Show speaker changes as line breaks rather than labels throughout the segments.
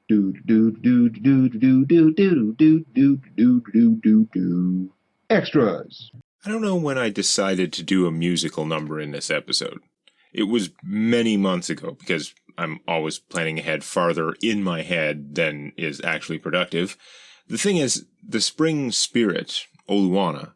Do do do do do do do do do do do do do. Extras.
I don't know when I decided to do a musical number in this episode. It was many months ago, because I'm always planning ahead farther in my head than is actually productive. The thing is, the spring spirit, Oluwana,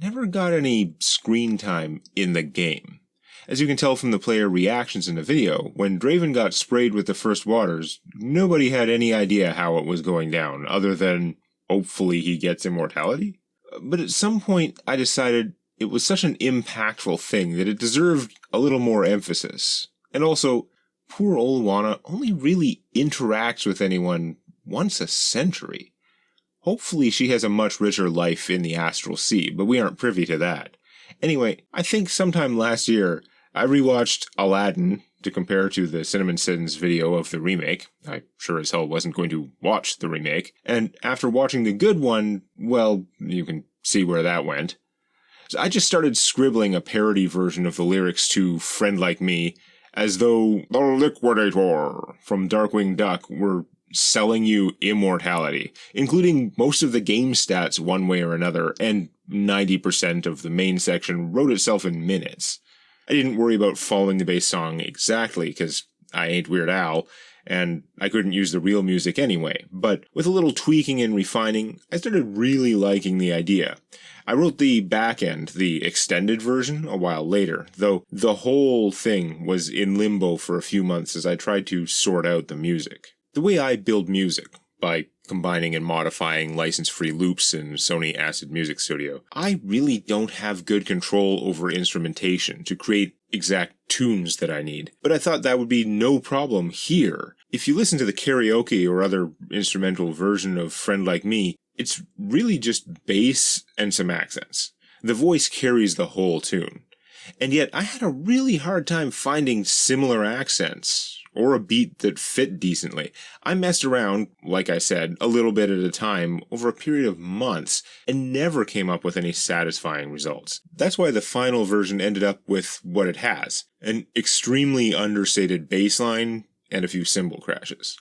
never got any screen time in the game. As you can tell from the player reactions in the video, when Draven got sprayed with the first waters, nobody had any idea how it was going down, other than, hopefully he gets immortality? But at some point, I decided it was such an impactful thing that it deserved a little more emphasis. And also, poor Oluwana only really interacts with anyone once a century. Hopefully she has a much richer life in the Astral Sea, but we aren't privy to that. Anyway, I think sometime last year, I rewatched Aladdin to compare to the Cinnamon Sins video of the remake. I sure as hell wasn't going to watch the remake. And after watching the good one, well, you can see where that went. So I just started scribbling a parody version of the lyrics to Friend Like Me, as though the Liquidator from Darkwing Duck were selling you immortality, including most of the game stats one way or another, and 90% of the main section wrote itself in minutes. I didn't worry about following the bass song exactly, because I ain't Weird Al, and I couldn't use the real music anyway, but with a little tweaking and refining, I started really liking the idea. I wrote the back end, the extended version, a while later, though the whole thing was in limbo for a few months as I tried to sort out the music. The way I build music, by combining and modifying license-free loops in Sony Acid Music Studio, I really don't have good control over instrumentation to create exact tunes that I need. But I thought that would be no problem here. If you listen to the karaoke or other instrumental version of Friend Like Me, it's really just bass and some accents. The voice carries the whole tune. And yet I had a really hard time finding similar accents, or a beat that fit decently. I messed around, like I said, a little bit at a time over a period of months, and never came up with any satisfying results. That's why the final version ended up with what it has, an extremely understated bass line and a few cymbal crashes.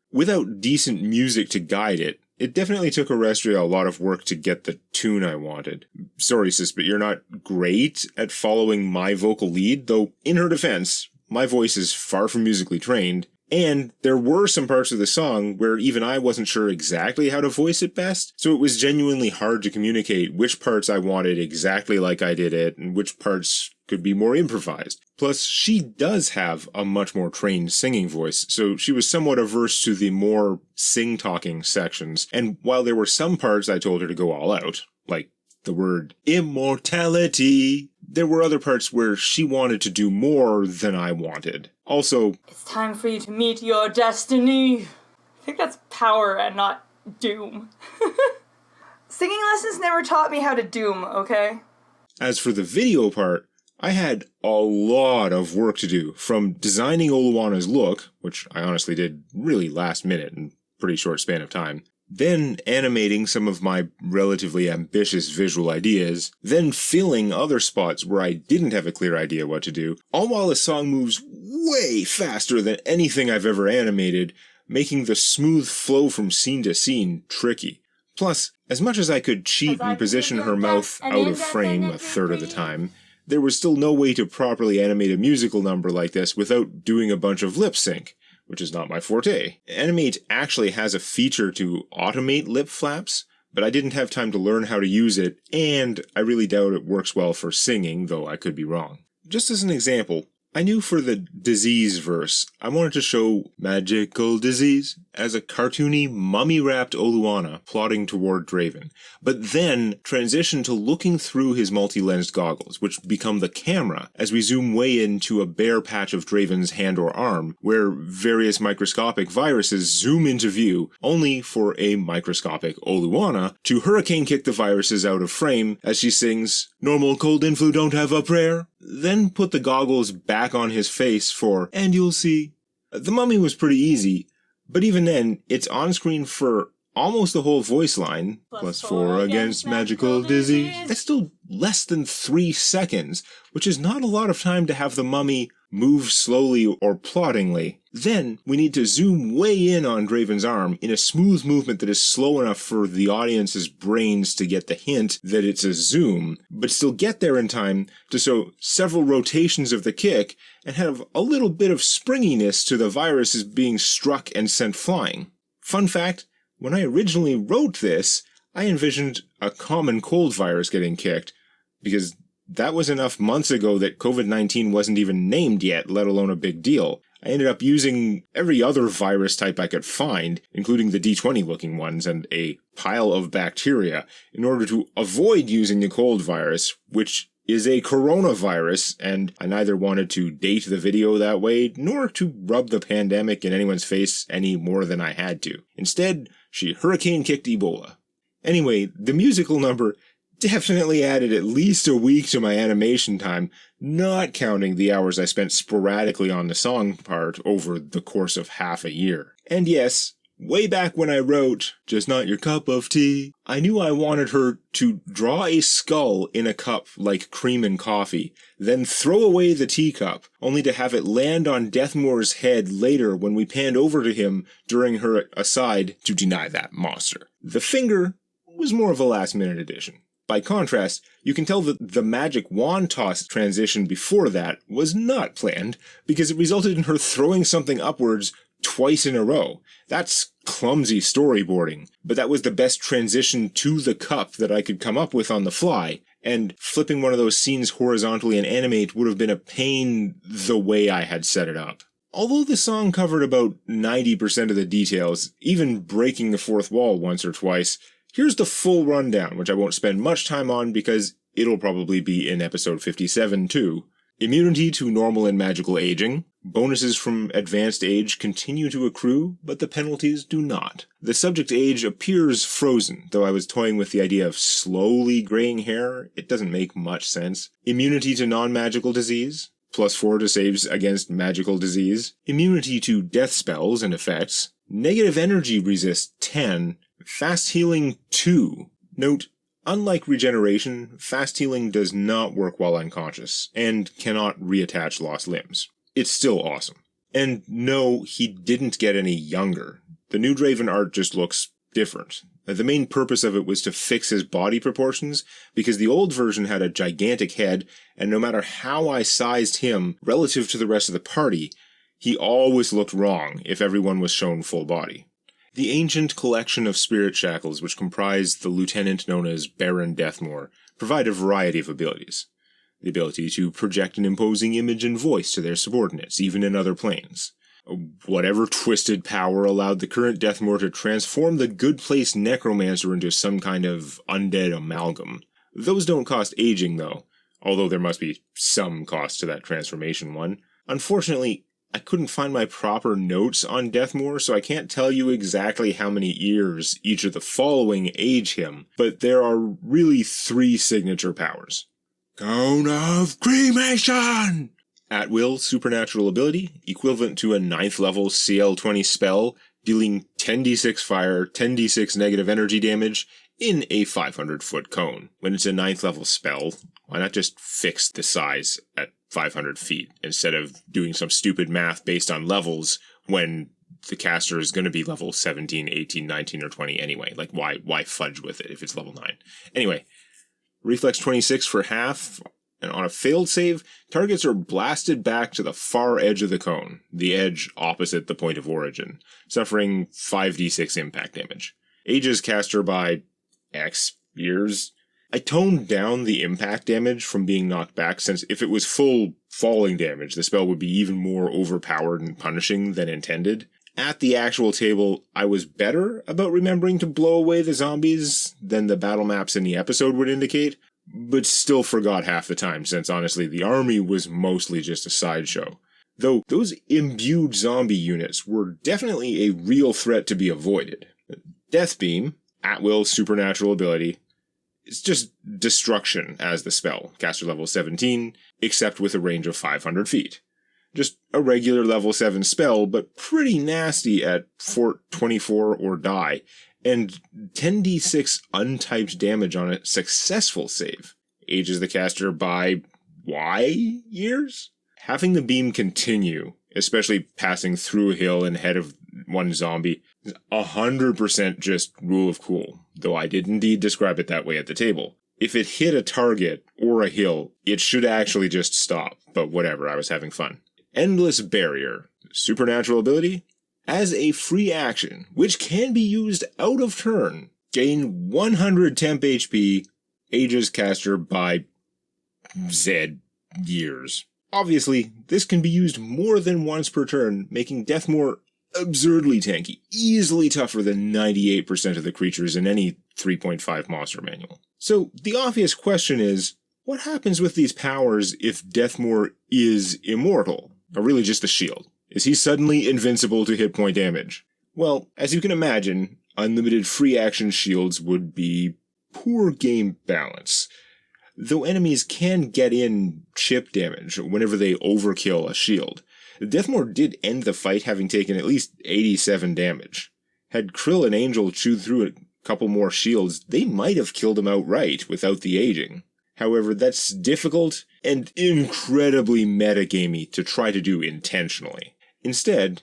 Without decent music to guide it, it definitely took ORESTRIA a lot of work to get the tune I wanted. Sorry sis, but you're not great at following my vocal lead, though in her defense, my voice is far from musically trained, and there were some parts of the song where even I wasn't sure exactly how to voice it best, so it was genuinely hard to communicate which parts I wanted exactly like I did it, and which parts could be more improvised. Plus, she does have a much more trained singing voice, so she was somewhat averse to the more sing-talking sections, and while there were some parts I told her to go all out, like the word immortality, there were other parts where she wanted to do more than I wanted. Also,
it's time for you to meet your destiny. I think that's power and not doom. Singing lessons never taught me how to doom, okay?
As for the video part, I had a lot of work to do, from designing Oluwana's look, which I honestly did really last minute in a pretty short span of time, then animating some of my relatively ambitious visual ideas, then filling other spots where I didn't have a clear idea what to do, all while the song moves way faster than anything I've ever animated, making the smooth flow from scene to scene tricky. Plus, as much as I could cheat and position her mouth out of frame a third of the time, there was still no way to properly animate a musical number like this without doing a bunch of lip sync, which is not my forte. Animate actually has a feature to automate lip flaps, but I didn't have time to learn how to use it, and I really doubt it works well for singing, though I could be wrong. Just as an example, I knew for the disease verse, I wanted to show magical disease as a cartoony, mummy-wrapped Oluwana plodding toward Draven, but then transition to looking through his multi-lensed goggles, which become the camera as we zoom way into a bare patch of Draven's hand or arm, where various microscopic viruses zoom into view, only for a microscopic Oluwana to hurricane kick the viruses out of frame as she sings, "Normal cold and flu don't have a prayer," then put the goggles back on his face for, "And you'll see." The mummy was pretty easy, but even then, it's on screen for almost the whole voice line, +4 against magical disease. That's still less than 3 seconds, which is not a lot of time to have the mummy move slowly or ploddingly. Then we need to zoom way in on Draven's arm in a smooth movement that is slow enough for the audience's brains to get the hint that it's a zoom, but still get there in time to show several rotations of the kick and have a little bit of springiness to the viruses being struck and sent flying. Fun fact, when I originally wrote this, I envisioned a common cold virus getting kicked, because that was enough months ago that COVID-19 wasn't even named yet, let alone a big deal. I ended up using every other virus type I could find, including the D20 looking ones and a pile of bacteria, in order to avoid using the cold virus, which is a coronavirus, and I neither wanted to date the video that way, nor to rub the pandemic in anyone's face any more than I had to. Instead, she hurricane kicked Ebola. Anyway, the musical number definitely added at least a week to my animation time, not counting the hours I spent sporadically on the song part over the course of half a year. And yes, way back when I wrote, "Just Not Your Cup of Tea," I knew I wanted her to draw a skull in a cup like cream and coffee, then throw away the teacup, only to have it land on Deathmoor's head later when we panned over to him during her aside to deny that monster. The finger was more of a last-minute addition. By contrast, you can tell that the magic wand toss transition before that was not planned, because it resulted in her throwing something upwards twice in a row. That's clumsy storyboarding, but that was the best transition to the cup that I could come up with on the fly, and flipping one of those scenes horizontally and animate would have been a pain the way I had set it up. Although the song covered about 90% of the details, even breaking the fourth wall once or twice, here's the full rundown, which I won't spend much time on because it'll probably be in episode 57 too. Immunity to normal and magical aging. Bonuses from advanced age continue to accrue, but the penalties do not. The subject age appears frozen, though I was toying with the idea of slowly graying hair. It doesn't make much sense. Immunity to non-magical disease. +4 to saves against magical disease. Immunity to death spells and effects. Negative energy resist 10. Fast healing 2. Note, unlike regeneration, fast healing does not work while unconscious, and cannot reattach lost limbs. It's still awesome. And no, he didn't get any younger. The new Draven art just looks different. The main purpose of it was to fix his body proportions, because the old version had a gigantic head, and no matter how I sized him relative to the rest of the party, he always looked wrong if everyone was shown full body. The ancient collection of spirit shackles, which comprise the lieutenant known as Baron Deathmoor, provide a variety of abilities. The ability to project an imposing image and voice to their subordinates, even in other planes. Whatever twisted power allowed the current Deathmoor to transform the Good Place Necromancer into some kind of undead amalgam. Those don't cost aging, though, although there must be some cost to that transformation one. Unfortunately, I couldn't find my proper notes on Deathmoor, so I can't tell you exactly how many years each of the following age him, but there are really 3 signature powers. Cone of Cremation! At will supernatural ability, equivalent to a 9th level CL20 spell, dealing 10d6 fire, 10d6 negative energy damage in a 500-foot cone. When it's a 9th level spell, why not just fix the size at 500 feet instead of doing some stupid math based on levels when the caster is going to be level 17, 18, 19, or 20 anyway? Like, why fudge with it if it's level 9? Anyway, reflex 26 for half, and on a failed save, targets are blasted back to the far edge of the cone, the edge opposite the point of origin, suffering 5d6 impact damage. Ages caster by X years. I toned down the impact damage from being knocked back, since if it was full falling damage, the spell would be even more overpowered and punishing than intended. At the actual table, I was better about remembering to blow away the zombies than the battle maps in the episode would indicate, but still forgot half the time, since honestly the army was mostly just a sideshow. Though those imbued zombie units were definitely a real threat to be avoided. Death Beam, at will supernatural ability, it's just destruction as the spell, caster level 17, except with a range of 500 feet. Just a regular level 7 spell, but pretty nasty at Fort 24 or die, and 10d6 untyped damage on a successful save. Ages the caster by Y years? Having the beam continue, especially passing through a hill and ahead of one zombie, is 100% just rule of cool, though I did indeed describe it that way at the table. If it hit a target or a hill, it should actually just stop, but whatever, I was having fun. Endless Barrier. Supernatural ability? As a free action, which can be used out of turn, gain 100 temp HP, ages caster by Z years. Obviously, this can be used more than once per turn, making Deathmoor absurdly tanky, easily tougher than 98% of the creatures in any 3.5 monster manual. So, the obvious question is, what happens with these powers if Deathmoor is immortal? Or really just a shield? Is he suddenly invincible to hit point damage? Well, as you can imagine, unlimited free action shields would be poor game balance. Though enemies can get in chip damage whenever they overkill a shield. Deathmoor did end the fight having taken at least 87 damage. Had Krill and Angel chewed through a couple more shields, they might have killed him outright without the aging. However, that's difficult and incredibly metagamey to try to do intentionally. Instead,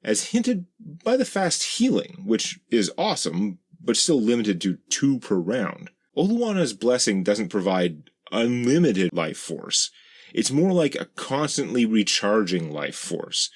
as hinted by the fast healing, which is awesome, but still limited to 2 per round, Oluwana's Blessing doesn't provide unlimited life force. It's more like a constantly recharging life force,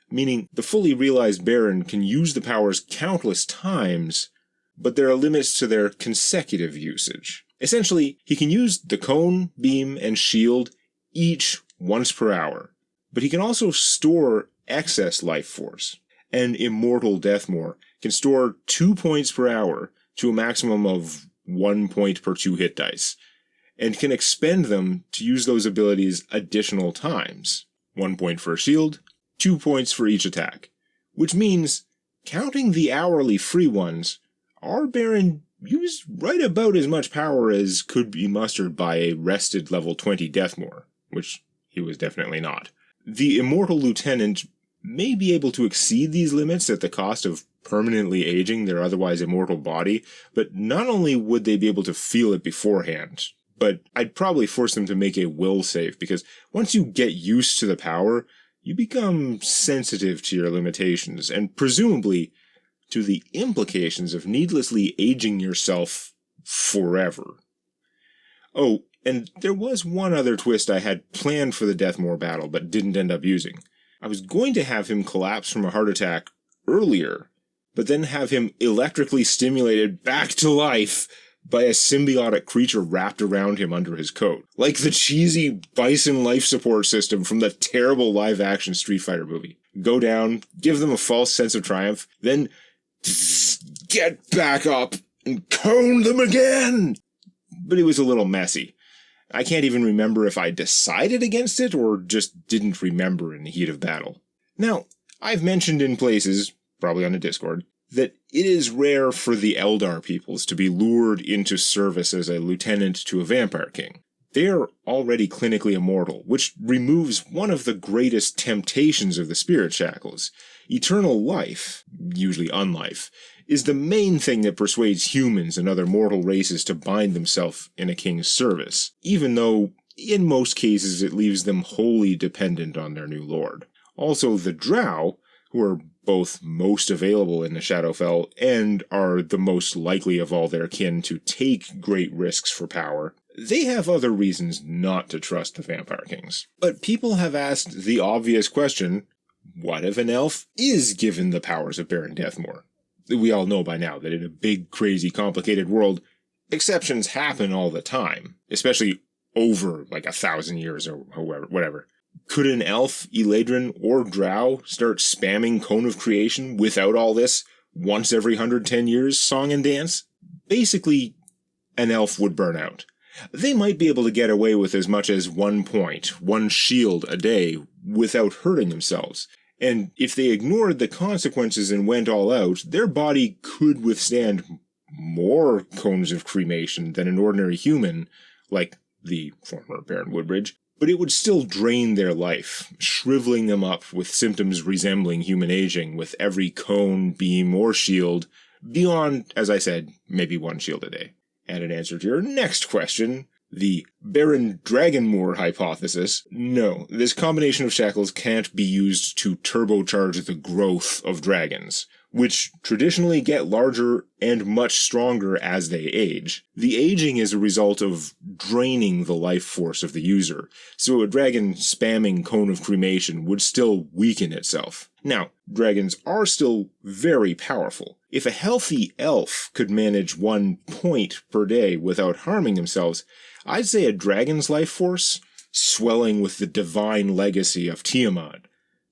meaning the fully realized Baron can use the powers countless times, but there are limits to their consecutive usage. Essentially, he can use the cone, beam, and shield each once per hour, but he can also store excess life force. And Immortal Deathmoor can store 2 points per hour to a maximum of 1 point per 2 hit dice, and can expend them to use those abilities additional times. 1 point for a shield, 2 points for each attack. Which means, counting the hourly free ones, our Baron used right about as much power as could be mustered by a rested level 20 Deathmoor, which he was definitely not. The Immortal Lieutenant may be able to exceed these limits at the cost of permanently aging their otherwise immortal body, but not only would they be able to feel it beforehand, but I'd probably force them to make a will save, because once you get used to the power, you become sensitive to your limitations, and presumably to the implications of needlessly aging yourself forever. Oh, and there was one other twist I had planned for the Deathmoor battle, but didn't end up using. I was going to have him collapse from a heart attack earlier, but then have him electrically stimulated back to life by a symbiotic creature wrapped around him under his coat. Like the cheesy Bison life support system from the terrible live-action Street Fighter movie. Go down, give them a false sense of triumph, then get back up and cone them again! But it was a little messy. I can't even remember if I decided against it or just didn't remember in the heat of battle. Now, I've mentioned in places, probably on the Discord, that it is rare for the Eldar peoples to be lured into service as a lieutenant to a vampire king. They are already clinically immortal, which removes one of the greatest temptations of the spirit shackles. Eternal life, usually unlife, is the main thing that persuades humans and other mortal races to bind themselves in a king's service, even though, in most cases, it leaves them wholly dependent on their new lord. Also, the Drow, who are both most available in the Shadowfell and are the most likely of all their kin to take great risks for power, they have other reasons not to trust the Vampire Kings. But people have asked the obvious question, what if an elf is given the powers of Baron Deathmoor? We all know by now that in a big, crazy, complicated world, exceptions happen all the time, especially over like 1,000 years or however, whatever. Could an elf, Eladrin, or drow start spamming Cone of Creation without all this once every 110 years song and dance? Basically, an elf would burn out. They might be able to get away with as much as 1 point, 1 shield a day without hurting themselves. And if they ignored the consequences and went all out, their body could withstand more Cones of Cremation than an ordinary human, like the former Baron Woodbridge, but it would still drain their life, shriveling them up with symptoms resembling human aging with every cone, beam, or shield, beyond, as I said, maybe 1 shield a day. And in answer to your next question, the Baron Dragonmoor hypothesis, no, this combination of shackles can't be used to turbocharge the growth of dragons, which traditionally get larger and much stronger as they age. The aging is a result of draining the life force of the user, so a dragon spamming Cone of Cremation would still weaken itself. Now, dragons are still very powerful. If a healthy elf could manage 1 point per day without harming themselves, I'd say a dragon's life force, swelling with the divine legacy of Tiamat,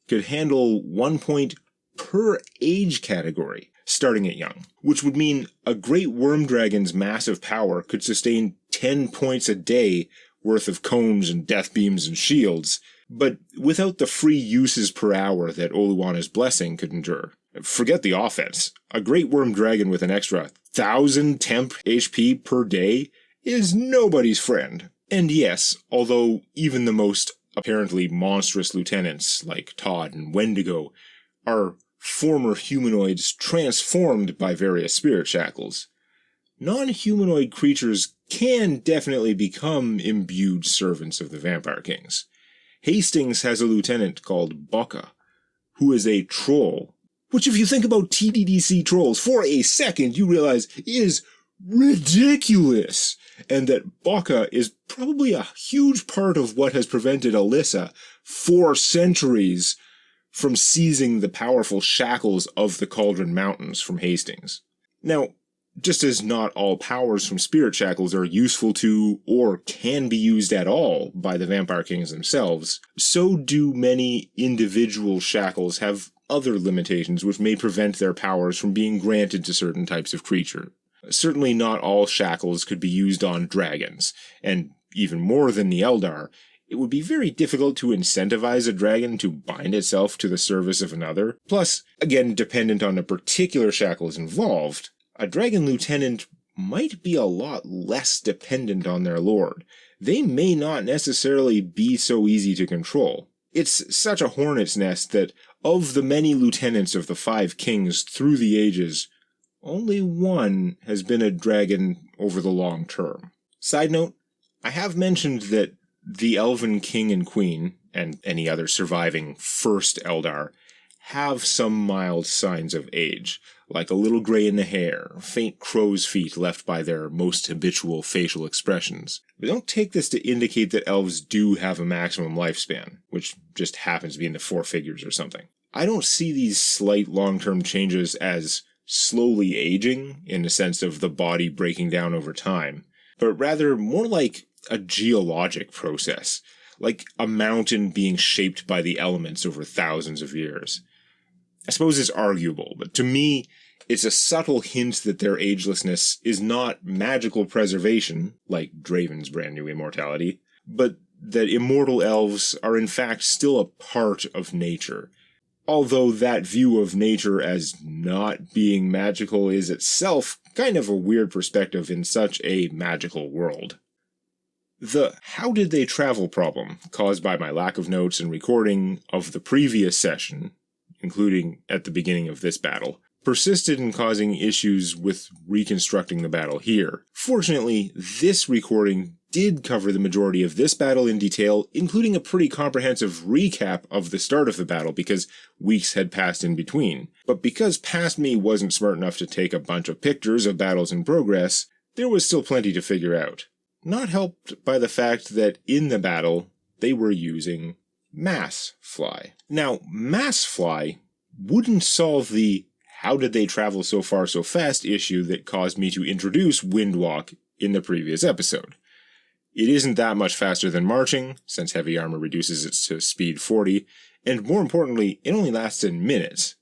could handle 1 point per age category, starting at young, which would mean a great worm dragon's massive power could sustain 10 points a day worth of cones and death beams and shields, but without the free uses per hour that Oluwana's Blessing could endure. Forget the offense. A great worm dragon with an extra 1,000 temp HP per day is nobody's friend. And yes, although even the most apparently monstrous lieutenants like Todd and Wendigo are former humanoids transformed by various spirit shackles, non-humanoid creatures can definitely become imbued servants of the Vampire Kings. Hastings has a lieutenant called Bocca, who is a troll, which if you think about TDDC trolls for a second, you realize is ridiculous, and that Bocca is probably a huge part of what has prevented Alyssa for centuries from seizing the powerful shackles of the Cauldron Mountains from Hastings. Now, just as not all powers from spirit shackles are useful to or can be used at all by the Vampire Kings themselves, so do many individual shackles have other limitations which may prevent their powers from being granted to certain types of creature. Certainly not all shackles could be used on dragons, and even more than the Eldar, it would be very difficult to incentivize a dragon to bind itself to the service of another. Plus, again, dependent on the particular shackles involved, a dragon lieutenant might be a lot less dependent on their lord. They may not necessarily be so easy to control. It's such a hornet's nest that of the many lieutenants of the 5 kings through the ages, only one has been a dragon over the long term. Side note, I have mentioned that the Elven King and Queen, and any other surviving first Eldar, have some mild signs of age, like a little gray in the hair, faint crow's feet left by their most habitual facial expressions. But don't take this to indicate that elves do have a maximum lifespan, which just happens to be in the 4 figures or something. I don't see these slight long-term changes as slowly aging, in the sense of the body breaking down over time, but rather more like a geologic process, like a mountain being shaped by the elements over thousands of years. I suppose it's arguable, but to me, it's a subtle hint that their agelessness is not magical preservation, like Draven's brand new immortality, but that immortal elves are in fact still a part of nature. Although that view of nature as not being magical is itself kind of a weird perspective in such a magical world. The how did they travel problem, caused by my lack of notes and recording of the previous session, including at the beginning of this battle, persisted in causing issues with reconstructing the battle here. Fortunately, this recording did cover the majority of this battle in detail, including a pretty comprehensive recap of the start of the battle because weeks had passed in between. But because Past Me wasn't smart enough to take a bunch of pictures of battles in progress, there was still plenty to figure out. Not helped by the fact that in the battle, they were using Mass Fly. Now, Mass Fly wouldn't solve the how did they travel so far so fast issue that caused me to introduce Windwalk in the previous episode. It isn't that much faster than marching, since heavy armor reduces it to speed 40, and more importantly, it only lasts in minutes.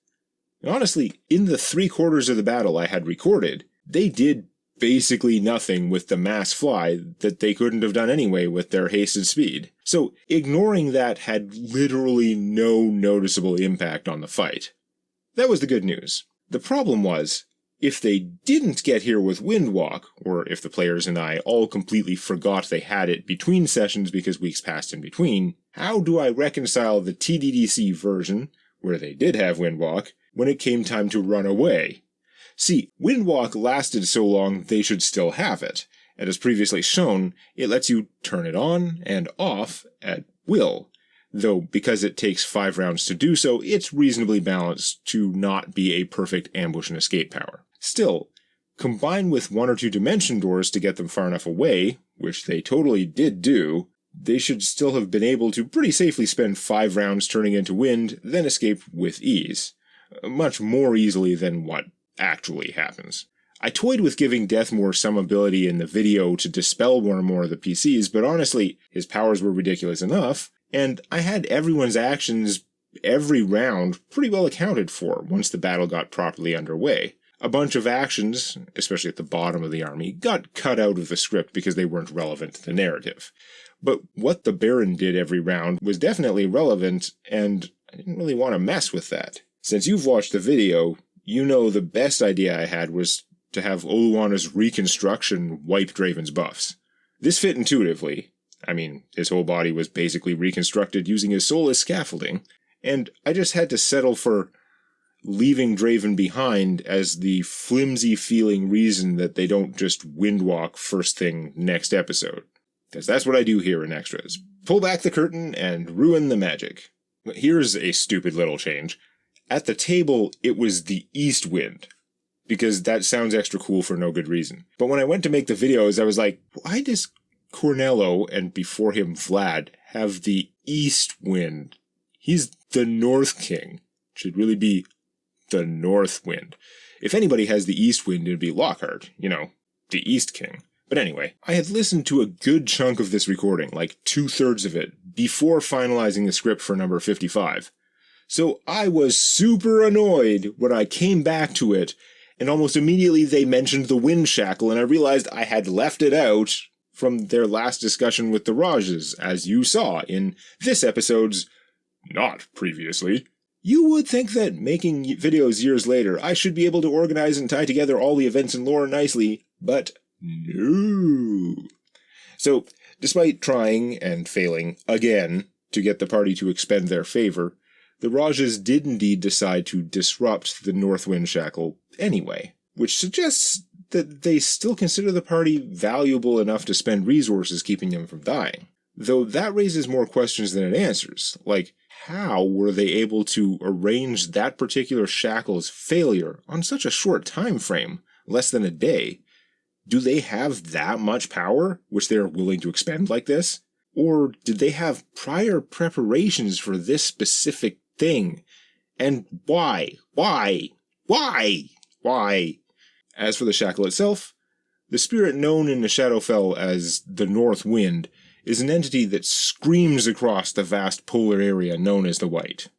And honestly, in the 3/4 of the battle I had recorded, they did basically nothing with the Mass Fly that they couldn't have done anyway with their hasted speed. So ignoring that had literally no noticeable impact on the fight. That was the good news. The problem was, if they didn't get here with Windwalk, or if the players and I all completely forgot they had it between sessions because weeks passed in between, how do I reconcile the TDDC version, where they did have Windwalk, when it came time to run away? See, Windwalk lasted so long they should still have it, and as previously shown, it lets you turn it on and off at will, though because it takes 5 rounds to do so, it's reasonably balanced to not be a perfect ambush and escape power. Still, combined with 1 or 2 dimension doors to get them far enough away, which they totally did do, they should still have been able to pretty safely spend 5 rounds turning into wind, then escape with ease. Much more easily than what actually happens. I toyed with giving Deathmoor some ability in the video to dispel one or more of the PCs, but honestly, his powers were ridiculous enough, and I had everyone's actions every round pretty well accounted for once the battle got properly underway. A bunch of actions, especially at the bottom of the army, got cut out of the script because they weren't relevant to the narrative. But what the Baron did every round was definitely relevant, and I didn't really want to mess with that. Since you've watched the video, you know the best idea I had was to have Oluwana's reconstruction wipe Draven's buffs. This fit intuitively. I mean, his whole body was basically reconstructed using his soul as scaffolding, and I just had to settle for leaving Draven behind as the flimsy-feeling reason that they don't just windwalk first thing next episode. Because that's what I do here in Extras. Pull back the curtain and ruin the magic. Here's a stupid little change. At the table, it was the east wind, because that sounds extra cool for no good reason. But when I went to make the videos, I was like, why does Cornello, and before him Vlad, have the east wind? He's the North King. It should really be the North Wind. If anybody has the east wind, it'd be Lockhart, the East King. But anyway, I had listened to a good chunk of this recording, like 2/3 of it, before finalizing the script for number 55. So I was super annoyed when I came back to it, and almost immediately they mentioned the wind shackle, and I realized I had left it out from their last discussion with the Rajas, as you saw in this episode's Not Previously. You would think that making videos years later, I should be able to organize and tie together all the events and lore nicely, but no. So, despite trying and failing again to get the party to expend their favor, the Rajas did indeed decide to disrupt the Northwind Shackle anyway, which suggests that they still consider the party valuable enough to spend resources keeping them from dying. Though that raises more questions than it answers, like how were they able to arrange that particular shackle's failure on such a short time frame, less than a day? Do they have that much power, which they are willing to expend like this? Or did they have prior preparations for this specific thing? And why? Why? As for the shackle itself, the spirit known in the Shadowfell as the North Wind is an entity that screams across the vast polar area known as the White,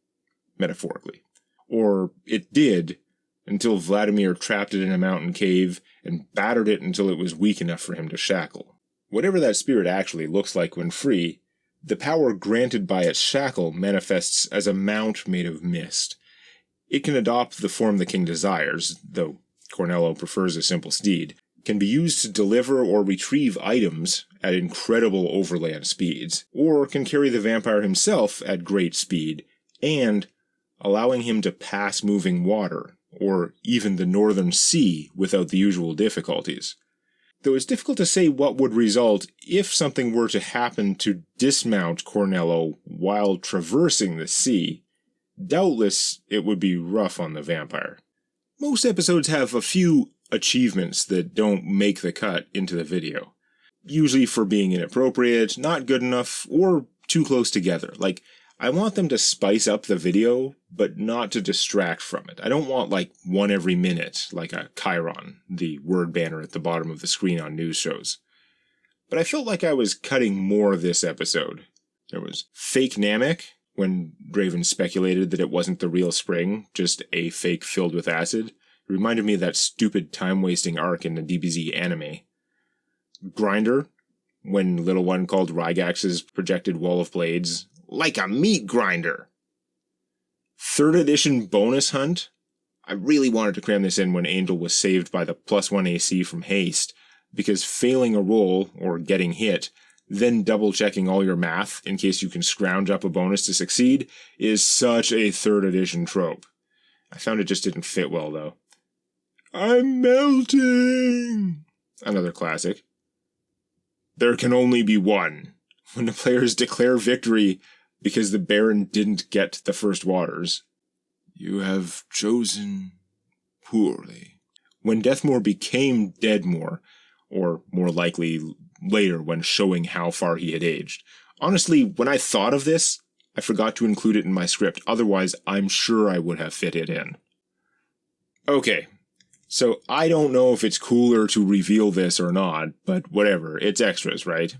metaphorically. Or it did, until Vladimir trapped it in a mountain cave and battered it until it was weak enough for him to shackle. Whatever that spirit actually looks like when free, the power granted by its shackle manifests as a mount made of mist. It can adopt the form the king desires, though Cornello prefers a simple steed, can be used to deliver or retrieve items at incredible overland speeds, or can carry the vampire himself at great speed, and allowing him to pass moving water, or even the northern sea without the usual difficulties. Though it's difficult to say what would result if something were to happen to dismount Cornello while traversing the sea, doubtless it would be rough on the vampire. Most episodes have a few achievements that don't make the cut into the video. Usually for being inappropriate, not good enough, or too close together. Like, I want them to spice up the video, but not to distract from it. I don't want, like, one every minute, like a Chiron, the word banner at the bottom of the screen on news shows. But I felt like I was cutting more this episode. There was fake Namek, when Draven speculated that it wasn't the real spring, just a fake filled with acid. It reminded me of that stupid time-wasting arc in the DBZ anime. Grinder, when Little One called Rygax's projected wall of blades like a meat grinder. 3rd edition bonus hunt. I really wanted to cram this in when Angel was saved by the +1 AC from haste, because failing a roll, or getting hit, then double-checking all your math in case you can scrounge up a bonus to succeed, is such a 3rd edition trope. I found it just didn't fit well, though. I'm melting! Another classic. there can only be one. When the players declare victory because the Baron didn't get the first waters, you have chosen poorly. When Deathmoor became Deadmoor, or more likely later when showing how far he had aged. Honestly, when I thought of this, I forgot to include it in my script, otherwise I'm sure I would have fit it in. Okay, so I don't know if it's cooler to reveal this or not, but whatever, it's extras, right?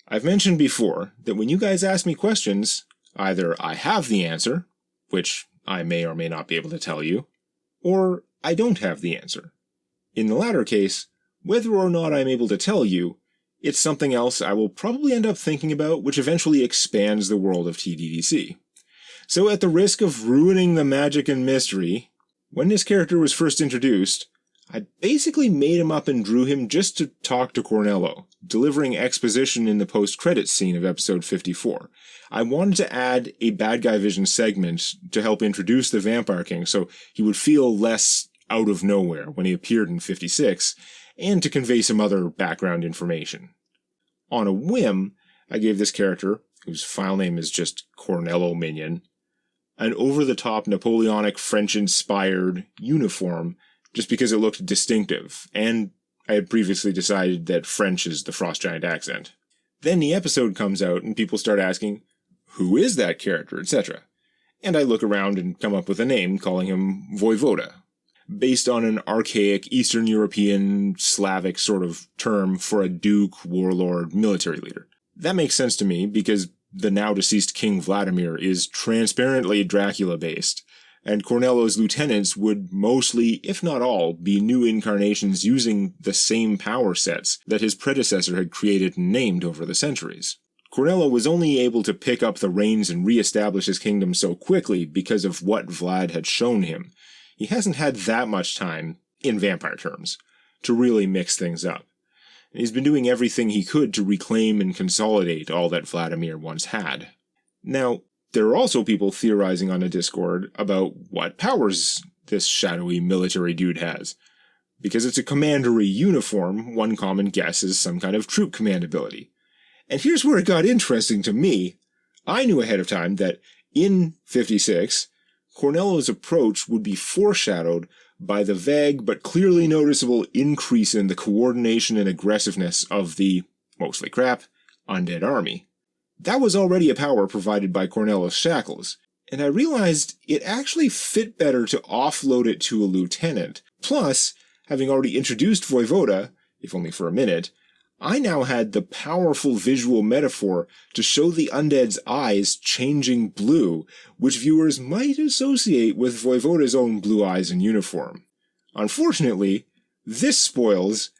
I've mentioned before that when you guys ask me questions, either I have the answer, which I may or may not be able to tell you, or I don't have the answer. In the latter case, whether or not I'm able to tell you, it's something else I will probably end up thinking about, which eventually expands the world of TDDC. So at the risk of ruining the magic and mystery, when this character was first introduced, I basically made him up and drew him just to talk to Cornello, delivering exposition in the post-credits scene of episode 54. I wanted to add a bad guy vision segment to help introduce the Vampire King so he would feel less out of nowhere when he appeared in 56, and to convey some other background information. On a whim, I gave this character, whose file name is just Cornello Minion, an over-the-top Napoleonic French-inspired uniform just because it looked distinctive, and I had previously decided that French is the Frost Giant accent. Then the episode comes out and people start asking, who is that character, etc. And I look around and come up with a name calling him Vojvoda, based on an archaic Eastern European Slavic sort of term for a duke, warlord, military leader. That makes sense to me because the now-deceased King Vladimir is transparently Dracula-based, and Cornello's lieutenants would mostly, if not all, be new incarnations using the same power sets that his predecessor had created and named over the centuries. Cornello was only able to pick up the reins and re-establish his kingdom so quickly because of what Vlad had shown him. He hasn't had that much time, in vampire terms, to really mix things up. And he's been doing everything he could to reclaim and consolidate all that Vladimir once had. Now, there are also people theorizing on the Discord about what powers this shadowy military dude has. Because it's a commandery uniform, one common guess is some kind of troop command ability. And here's where it got interesting to me. I knew ahead of time that in 56, Cornello's approach would be foreshadowed by the vague but clearly noticeable increase in the coordination and aggressiveness of the, mostly crap, undead army. That was already a power provided by Cornello's shackles, and I realized it actually fit better to offload it to a lieutenant. Plus, having already introduced Vojvoda, if only for a minute, I now had the powerful visual metaphor to show the undead's eyes changing blue, which viewers might associate with Vojvoda's own blue eyes and uniform. Unfortunately, this spoils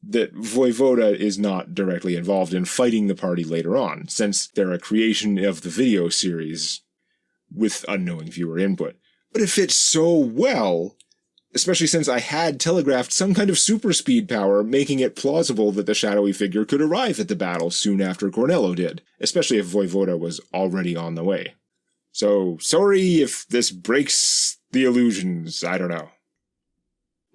that Vojvoda is not directly involved in fighting the party later on, since they're a creation of the video series with unknowing viewer input. But it fits so well, especially since I had telegraphed some kind of super speed power, making it plausible that the shadowy figure could arrive at the battle soon after Cornello did, especially if Vojvoda was already on the way. So, sorry if this breaks the illusions, I don't know.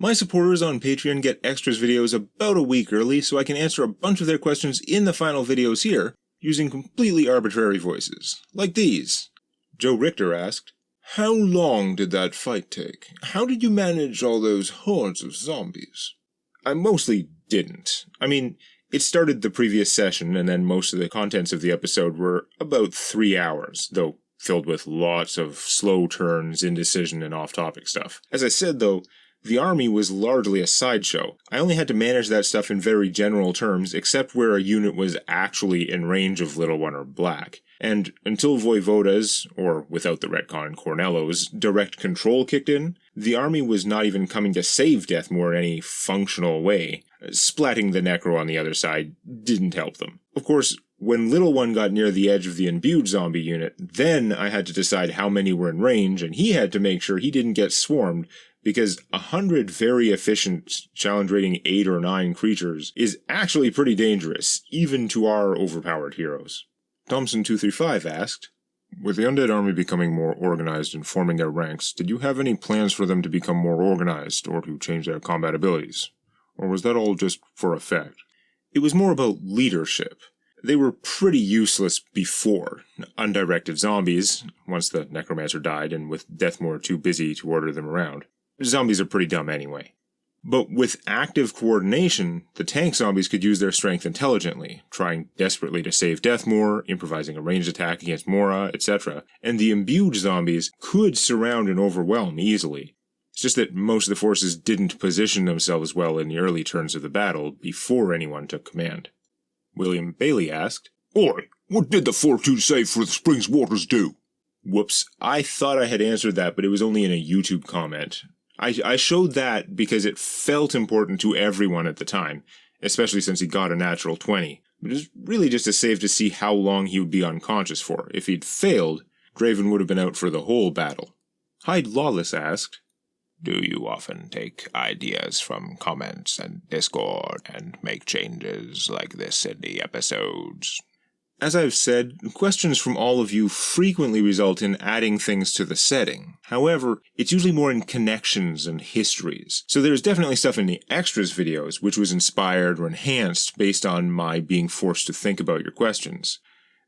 My supporters on Patreon get extras videos about a week early, so I can answer a bunch of their questions in the final videos here, using completely arbitrary voices, like these. Joe Richter asked, how long did that fight take? How did you manage all those hordes of zombies? I mostly didn't. I mean, it started the previous session, and then most of the contents of the episode were about 3 hours, though filled with lots of slow turns, indecision, and off-topic stuff. As I said, though, the army was largely a sideshow. I only had to manage that stuff in very general terms, except where a unit was actually in range of Little One or Black. And until Vojvoda's, or without the retcon Cornello's, direct control kicked in, the army was not even coming to save Deathmoor in any functional way. Splatting the Necro on the other side didn't help them. Of course, when Little One got near the edge of the imbued zombie unit, then I had to decide how many were in range, and he had to make sure he didn't get swarmed, because 100 very efficient, challenge rating 8 or 9 creatures is actually pretty dangerous, even to our overpowered heroes. Thompson235 asked, with the undead army becoming more organized and forming their ranks, did you have any plans for them to become more organized, or to change their combat abilities? Or was that all just for effect? It was more about leadership. They were pretty useless before. Undirected zombies, once the necromancer died and with Deathmoor too busy to order them around. Zombies are pretty dumb anyway. But with active coordination, the tank zombies could use their strength intelligently, trying desperately to save Deathmoor, improvising a ranged attack against Mora, etc. And the imbued zombies could surround and overwhelm easily. It's just that most of the forces didn't position themselves well in the early turns of the battle before anyone took command. William Bailey asked,
"Oi, what did the Fortitude say for the Springs Waters do?"
Whoops, I thought I had answered that, but it was only in a YouTube comment. I showed that because it felt important to everyone at the time, especially since he got a natural 20. It was really just a save to see how long he would be unconscious for. If he'd failed, Draven would have been out for the whole battle. Hyde Lawless asked,
"Do you often take ideas from comments and Discord and make changes like this in the episodes?"
As I've said, questions from all of you frequently result in adding things to the setting. However, it's usually more in connections and histories. So there's definitely stuff in the extras videos which was inspired or enhanced based on my being forced to think about your questions.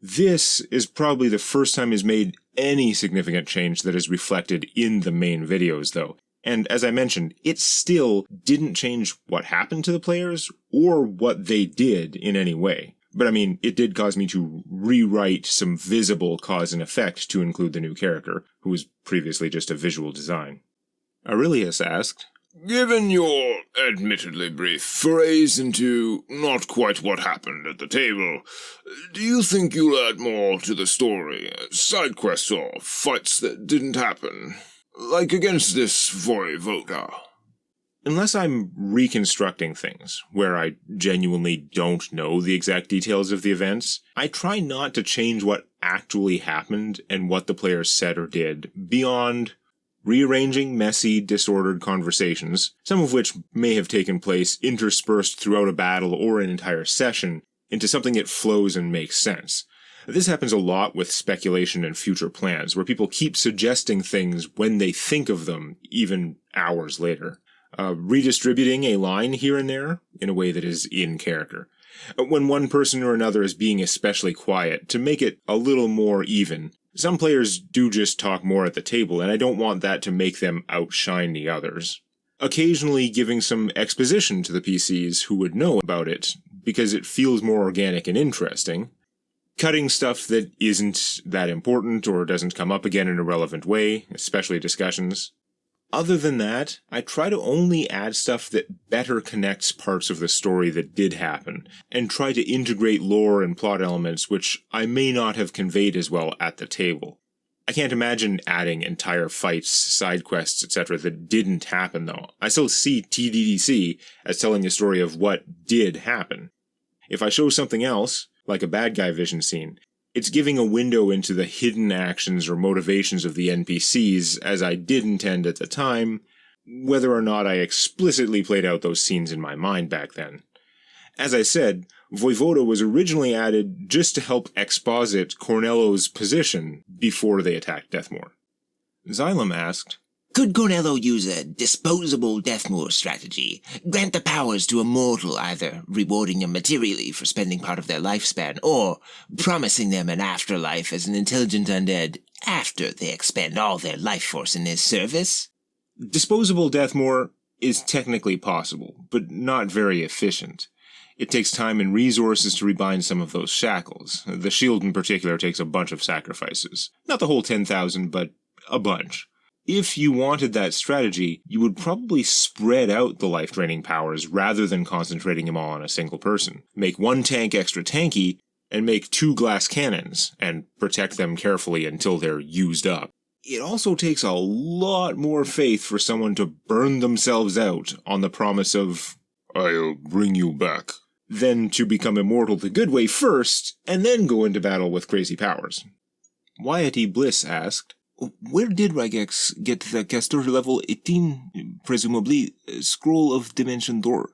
This is probably the first time he's made any significant change that is reflected in the main videos, though. And as I mentioned, it still didn't change what happened to the players or what they did in any way. But I mean, it did cause me to rewrite some visible cause and effect to include the new character, who was previously just a visual design. Aurelius asked,
"Given your admittedly brief forays into not quite what happened at the table, do you think you'll add more to the story? Side quests or fights that didn't happen? Like against this Vojvoda?"
Unless I'm reconstructing things, where I genuinely don't know the exact details of the events, I try not to change what actually happened and what the players said or did, beyond rearranging messy, disordered conversations, some of which may have taken place interspersed throughout a battle or an entire session, into something that flows and makes sense. This happens a lot with speculation and future plans, where people keep suggesting things when they think of them, even hours later. Redistributing a line here and there in a way that is in character. When one person or another is being especially quiet, to make it a little more even. Some players do just talk more at the table, and I don't want that to make them outshine the others. Occasionally giving some exposition to the PCs who would know about it, because it feels more organic and interesting. Cutting stuff that isn't that important or doesn't come up again in a relevant way, especially discussions. Other than that, I try to only add stuff that better connects parts of the story that did happen, and try to integrate lore and plot elements which I may not have conveyed as well at the table. I can't imagine adding entire fights, side quests, etc. that didn't happen though. I still see TDDC as telling the story of what did happen. If I show something else, like a bad guy vision scene, it's giving a window into the hidden actions or motivations of the NPCs as I did intend at the time, whether or not I explicitly played out those scenes in my mind back then. As I said, Vojvoda was originally added just to help exposit Cornello's position before they attacked Deathmoor. Xylem asked,
"Could Cornello use a disposable Deathmoor strategy? Grant the powers to a mortal, either rewarding them materially for spending part of their lifespan, or promising them an afterlife as an intelligent undead after they expend all their life force in his service?"
Disposable Deathmoor is technically possible, but not very efficient. It takes time and resources to rebind some of those shackles. The shield in particular takes a bunch of sacrifices. Not the whole 10,000, but a bunch. If you wanted that strategy, you would probably spread out the life-draining powers rather than concentrating them all on a single person. Make one tank extra tanky, and make 2 glass cannons, and protect them carefully until they're used up. It also takes a lot more faith for someone to burn themselves out on the promise of,
"I'll bring you back,"
than to become immortal the good way first, and then go into battle with crazy powers. Wyatt E. Bliss asked, "Where did Regex get the caster level 18, presumably, Scroll of Dimension Door?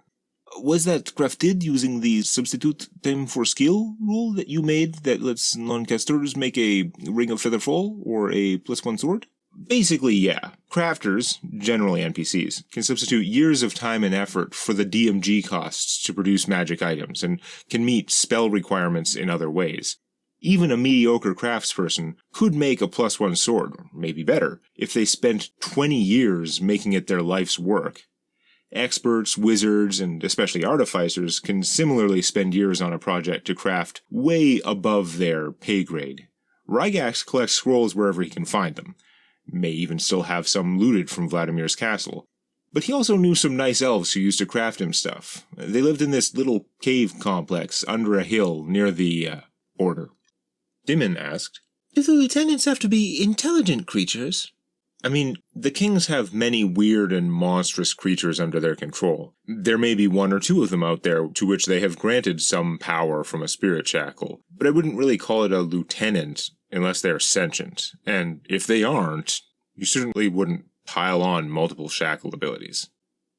Was that crafted using the substitute time for skill rule that you made that lets non-casters make a Ring of Featherfall or a +1 sword? Basically, yeah. Crafters, generally NPCs, can substitute years of time and effort for the DMG costs to produce magic items, and can meet spell requirements in other ways. Even a mediocre craftsperson could make a +1 sword, or maybe better, if they spent 20 years making it their life's work. Experts, wizards, and especially artificers can similarly spend years on a project to craft way above their pay grade. Rygax collects scrolls wherever he can find them. May even still have some looted from Vladimir's castle. But he also knew some nice elves who used to craft him stuff. They lived in this little cave complex under a hill near the, border. Dimon asked,
Do the lieutenants have to be intelligent creatures?
I mean, the kings have many weird and monstrous creatures under their control. There may be one or two of them out there to which they have granted some power from a spirit shackle, but I wouldn't really call it a lieutenant unless they are sentient, and if they aren't, you certainly wouldn't pile on multiple shackle abilities.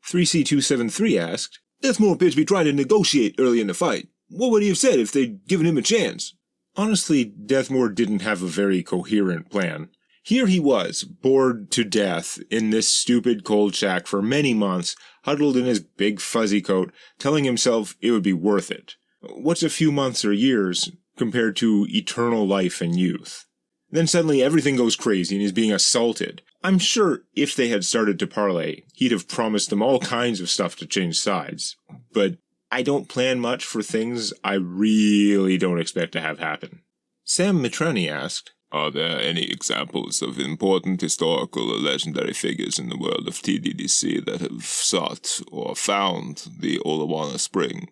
3C273 asked,
Deathmoor appeared to be trying to negotiate early in the fight. What would he have said if they'd given him a chance?
Honestly, Deathmoor didn't have a very coherent plan. Here he was, bored to death in this stupid cold shack for many months, huddled in his big fuzzy coat, telling himself it would be worth it. What's a few months or years compared to eternal life and youth? Then suddenly everything goes crazy and he's being assaulted. I'm sure if they had started to parley, he'd have promised them all kinds of stuff to change sides. But I don't plan much for things I really don't expect to have happen. Sam Mitrani asked,
Are there any examples of important historical or legendary figures in the world of TDDC that have sought or found the Olawana Spring?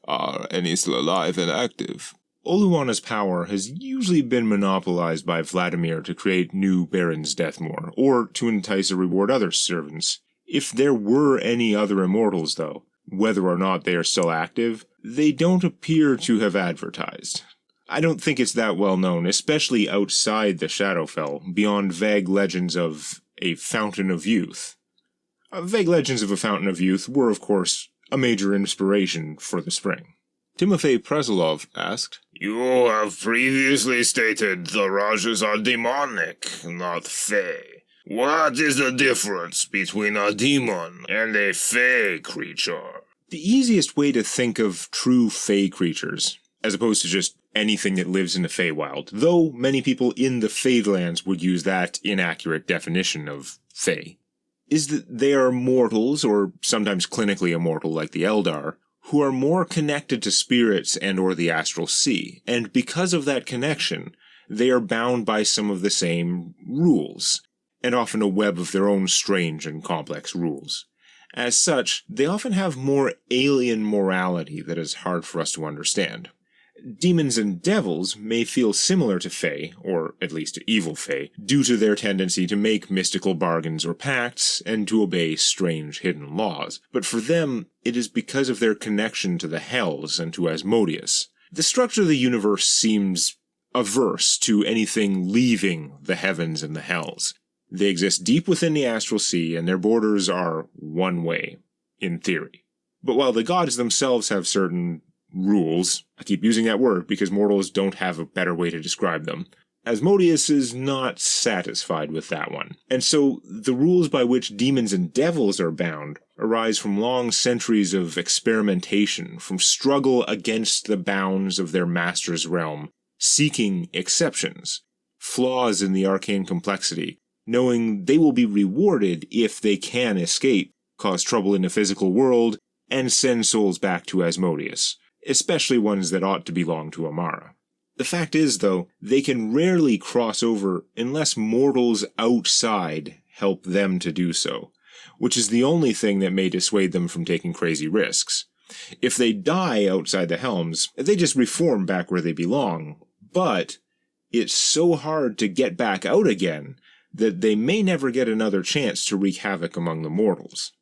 Are any still alive and active?
Oluwana's power has usually been monopolized by Vladimir to create new Barons Deathmoor, or to entice or reward other servants. If there were any other immortals, though, whether or not they are still active, they don't appear to have advertised. I don't think it's that well known, especially outside the Shadowfell, beyond vague legends of a Fountain of Youth. Vague legends of a Fountain of Youth were, of course, a major inspiration for the spring. Timofey Prezolov asked,
You have previously stated the Rajas are demonic, not fey. What is the difference between a demon and a fey creature?
The easiest way to think of true fey creatures, as opposed to just anything that lives in the Feywild, though many people in the Fadelands would use that inaccurate definition of fey, is that they are mortals, or sometimes clinically immortal like the Eldar, who are more connected to spirits and or the astral sea, and because of that connection, they are bound by some of the same rules, and often a web of their own strange and complex rules. As such, they often have more alien morality that is hard for us to understand. Demons and devils may feel similar to Fae, or at least to evil Fae, due to their tendency to make mystical bargains or pacts, and to obey strange hidden laws. But for them, it is because of their connection to the Hells and to Asmodeus. The structure of the universe seems averse to anything leaving the heavens and the Hells. They exist deep within the astral sea, and their borders are one way, in theory. But while the gods themselves have certain rules, I keep using that word because mortals don't have a better way to describe them, Asmodeus is not satisfied with that one. And so the rules by which demons and devils are bound arise from long centuries of experimentation, from struggle against the bounds of their master's realm, seeking exceptions, flaws in the arcane complexity, knowing they will be rewarded if they can escape, cause trouble in the physical world, and send souls back to Asmodeus, especially ones that ought to belong to Amara. The fact is, though, they can rarely cross over unless mortals outside help them to do so, which is the only thing that may dissuade them from taking crazy risks. If they die outside the Helms, they just reform back where they belong, but it's so hard to get back out again that they may never get another chance to wreak havoc among the mortals.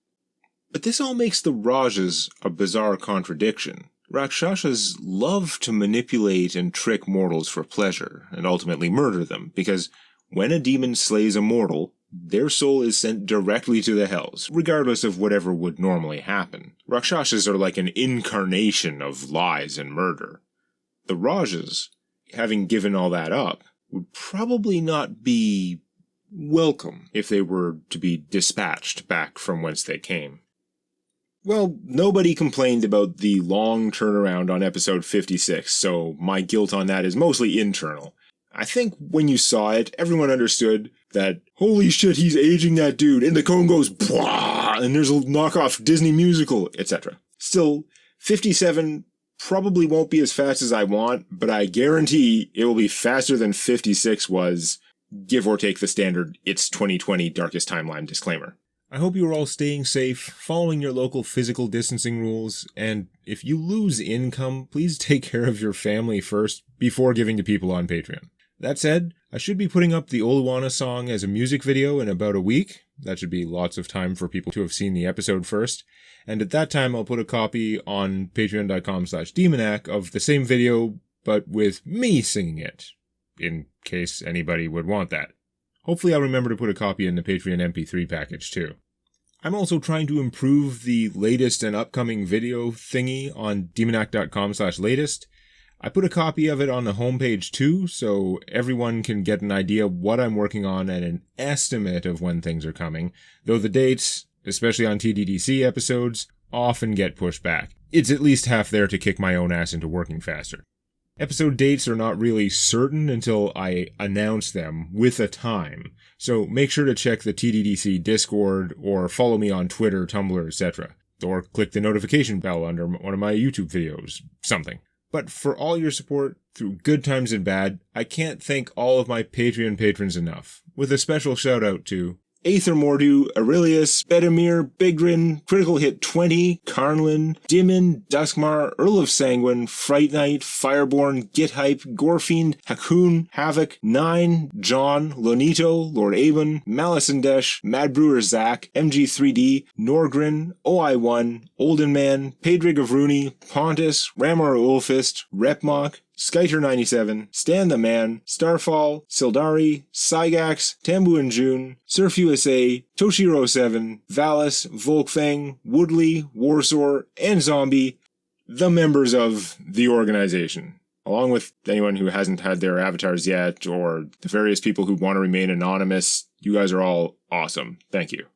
But this all makes the Rajas a bizarre contradiction. Rakshasas love to manipulate and trick mortals for pleasure, and ultimately murder them, because when a demon slays a mortal, their soul is sent directly to the Hells, regardless of whatever would normally happen. Rakshasas are like an incarnation of lies and murder. The Rajas, having given all that up, would probably not be welcome if they were to be dispatched back from whence they came. Well, nobody complained about the long turnaround on episode 56, so my guilt on that is mostly internal. I think when you saw it, everyone understood that, holy shit, he's aging that dude, and the cone goes, blah, and there's a knockoff Disney musical, etc. Still, 57 probably won't be as fast as I want, but I guarantee it will be faster than 56 was, give or take the standard, it's 2020 Darkest Timeline disclaimer. I hope you are all staying safe, following your local physical distancing rules, and if you lose income, please take care of your family first before giving to people on Patreon. That said, I should be putting up the Oluwana song as a music video in about a week. That should be lots of time for people to have seen the episode first. And at that time, I'll put a copy on patreon.com/Demonac of the same video, but with me singing it, in case anybody would want that. Hopefully I'll remember to put a copy in the Patreon MP3 package too. I'm also trying to improve the latest and upcoming video thingy on demonac.com/latest. I put a copy of it on the homepage too, so everyone can get an idea of what I'm working on and an estimate of when things are coming, though the dates, especially on TDDC episodes, often get pushed back. It's at least half there to kick my own ass into working faster. Episode dates are not really certain until I announce them with a time, so make sure to check the TDDC Discord or follow me on Twitter, Tumblr, etc. Or click the notification bell under one of my YouTube videos, something. But for all your support through good times and bad, I can't thank all of my Patreon patrons enough, with a special shout out to Aether Mordu, Aurelius, Bedimir, Bigrin, Critical Hit 20, Carnlin, Dimon, Duskmar, Earl of Sanguine, Fright Knight, Fireborn, Githype, Gorefiend, Hakoon, Havoc, Nine, John, Lonito, Lord Aben, Malicendesh, Mad Brewer Zach, MG3D, Norgrin, OI1, Olden Man, Pedrig of Rooney, Pontus, Ramor Ulfist, Repmock, Skyter97, Stan the Man, Starfall, Sildari, Cygax, Tambu and June, Surf USA, Toshiro7, Valis, Volkfang, Woodley, Warsaw, and Zombie, the members of the organization. Along with anyone who hasn't had their avatars yet, or the various people who want to remain anonymous, you guys are all awesome. Thank you.